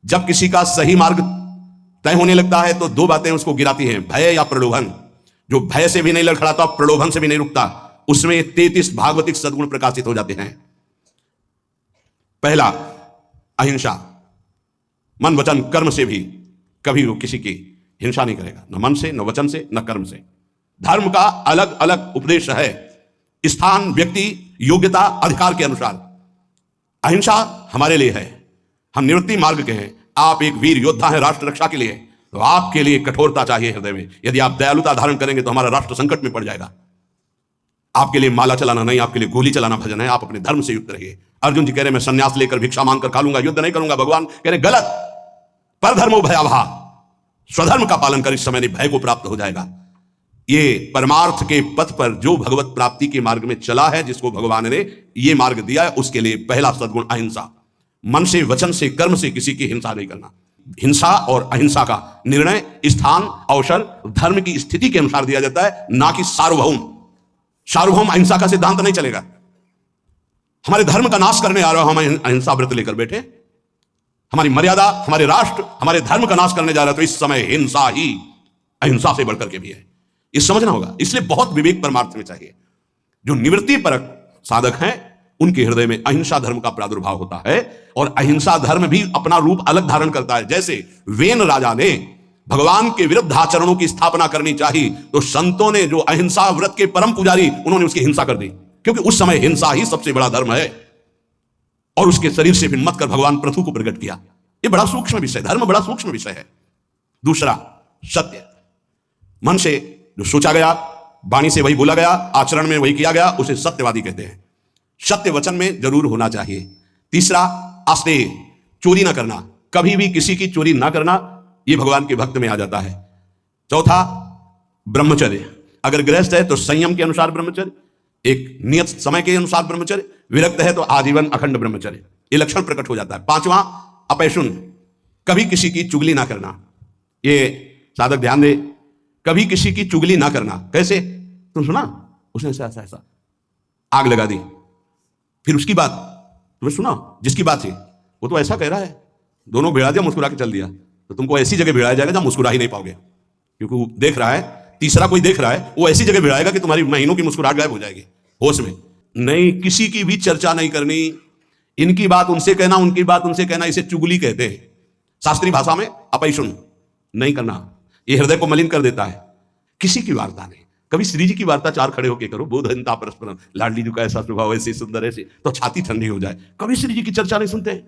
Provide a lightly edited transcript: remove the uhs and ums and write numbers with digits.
जब किसी का सही मार्ग तय होने लगता है तो दो बातें उसको गिराती हैं, भय या प्रलोभन। जो भय से भी नहीं लड़खड़ाता, प्रलोभन से भी नहीं रुकता, उसमें 33 भागवतिक सद्गुण प्रकाशित हो जाते हैं। पहला, अहिंसा। मन वचन कर्म से भी कभी वो किसी की हिंसा नहीं करेगा, न मन से, न वचन से, न कर्म से। धर्म का अलग अलग उपदेश है, स्थान, व्यक्ति, योग्यता, अधिकार के अनुसार। अहिंसा हमारे लिए है, हम निवृत्ति मार्ग के हैं। आप एक वीर योद्धा हैं राष्ट्र रक्षा के लिए, तो आपके लिए कठोरता चाहिए हृदय में। यदि आप दयालुता धारण करेंगे तो हमारा राष्ट्र संकट में पड़ जाएगा। आपके लिए माला चलाना नहीं, आपके लिए गोली चलाना भजन है। आप अपने धर्म से युक्त रहिए। अर्जुन जी कह रहे मैं संन्यास लेकर भिक्षा मांगकर खा लूंगा, युद्ध नहीं करूंगा। भगवान कह रहे गलत, परधर्मो भयावहा, स्वधर्म का पालन कर, इस समय भय को प्राप्त हो जाएगा। ये परमार्थ के पथ पर जो भगवत प्राप्ति के मार्ग में चला है, जिसको भगवान ने ये मार्ग दिया है, उसके लिए पहला सद्गुण अहिंसा। मन से, वचन से, कर्म से किसी की हिंसा नहीं करना। हिंसा और अहिंसा का निर्णय स्थान, अवसर, धर्म की स्थिति के अनुसार दिया जाता है, ना कि सार्वभौम। सार्वभौम अहिंसा का सिद्धांत नहीं चलेगा। हमारे धर्म का नाश करने आ रहा हो, हम अहिंसा व्रत लेकर बैठे, हमारी मर्यादा, हमारे राष्ट्र, हमारे धर्म का नाश करने जा रहा है, तो इस समय हिंसा ही अहिंसा से बढ़कर के भी है। ये समझना होगा। इसलिए बहुत विवेक परमार्थ में चाहिए। जो निवृत्ति परक साधक हैं, उनके हृदय में अहिंसा धर्म का प्रादुर्भाव होता है, और अहिंसा धर्म भी अपना रूप अलग धारण करता है। जैसे वेन राजा ने भगवान के विरुद्ध आचरणों की स्थापना करनी चाहिए, तो संतों ने, जो अहिंसा व्रत के परम पुजारी, उन्होंने उसकी हिंसा कर दी, क्योंकि उस समय हिंसा ही सबसे बड़ा धर्म है। और उसके शरीर से हिम्मत कर भगवान पृथु को प्रकट किया। यह बड़ा सूक्ष्म विषय, धर्म बड़ा सूक्ष्म विषय है। दूसरा, सत्य। मन से जो सोचा गया, वाणी से वही बोला गया, आचरण में वही किया गया, उसे सत्यवादी कहते हैं। सत्य वचन में जरूर होना चाहिए। तीसरा, अस्तेय, चोरी ना करना, कभी भी किसी की चोरी ना करना, यह भगवान के भक्त में आ जाता है। चौथा, ब्रह्मचर्य। अगर गृहस्थ है तो संयम के अनुसार ब्रह्मचर्य, एक नियत समय के अनुसार ब्रह्मचर्य, विरक्त है तो आजीवन अखंड ब्रह्मचर्य, ये लक्षण प्रकट हो जाता है। पांचवा, अपैशुन, कभी किसी की चुगली ना करना। ये साधक ध्यान दे, कभी किसी की चुगली ना करना। कैसे? तुम सुना उसने ऐसा ऐसा ऐसा, आग लगा दी, फिर उसकी बात तुम्हें सुना, जिसकी बात थी वो तो ऐसा कह रहा है, दोनों भिड़ा दिया, मुस्कुरा के चल दिया, तो तुमको ऐसी जगह भिड़ाया जाएगा जहां मुस्कुरा ही नहीं पाओगे, क्योंकि वो देख रहा है, तीसरा कोई देख रहा है, वो ऐसी जगह भिड़ाएगा कि तुम्हारी महीनों की मुस्कुराहट गायब हो जाएगी। होश में नहीं, किसी की भी चर्चा नहीं करनी, इनकी बात उनसे कहना, उनकी बात उनसे कहना, इसे चुगली कहते हैं। शास्त्रीय भाषा में अपैशुन नहीं करना, ये हृदय को मलिन कर देता है। किसी की वार्ता नहीं, कभी श्री जी की वार्ता चार खड़े होकर करो, बोधनता परस्परम, लाडली जी का ऐसा स्वभाव, ऐसे सुंदर, ऐसे, तो छाती ठंडी हो जाए। कभी श्री जी की चर्चा नहीं सुनते।